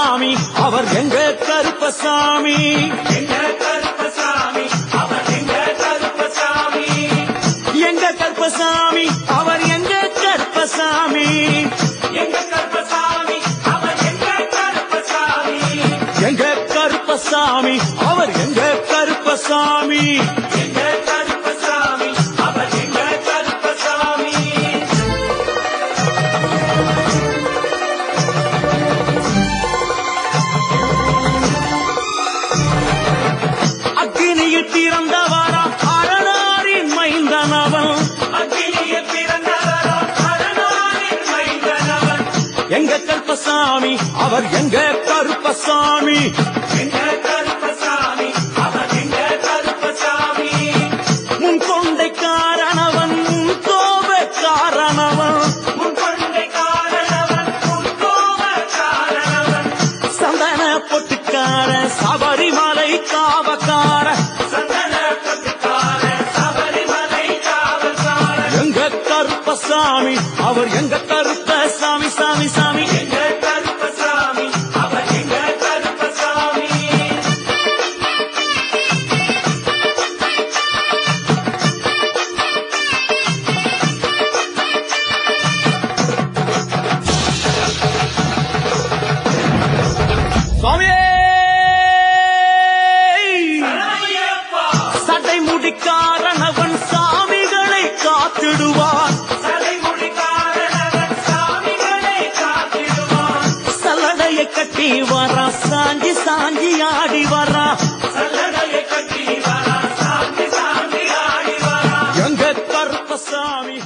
கருப்பசாமி அவர் எங்க கருப்பசாமி எங்க கருப்பசாமி அவர் எங்க கருப்பசாமி எங்க கருப்பசாமி அவர் எங்க கருப்பசாமி எங்க கருப்பசாமி அவர் எங்க கருப்பசாமி எங்க கருப்பசாமி அவர் எங்க கருப்பசாமி எங்க கருப்பசாமி அவர் எங்க கருப்பசாமி அக்கினியில் பிறந்தவரா அரணாரின் மைந்தனவன் அக்கினியில் பிறந்தவரா அரணாரின் மைந்தனவன் எங்க கருப்பசாமி அவர் எங்க கருப்பசாமி எங்க கருப்பசாமி அவர் எங்க கருப்பசாமி முன் கொண்டை காரணவன் முன் கோப காரணவன் முன்கொண்டை காரணவன் முன்கோப காரணவன் சந்தன பொட்டுக்கார சபரிமலை காவக்கார சந்தன பட்டுக்கார சபரிமலை காவல்கார எங்க கருப்பசாமி அவர் எங்க கருப்பசாமி சாமி சாமி எங்க கருப்பசாமி அவர் எங்க கருப்பசாமி சுவாமியே ஐயப்பா சட்டை முடிக்காரணவன் சாமிகளை காத்திடுவான் சடைமுடி காரணவன் சாமிகளை காத்திடுவான் சல்லடையை கட்டி வரா சாஞ்சி சாஞ்சி ஆடி வரா சல்லடையை கட்டி வரா சாந்தி சாந்தி ஆடி வரா எங்க கருப்பசாமி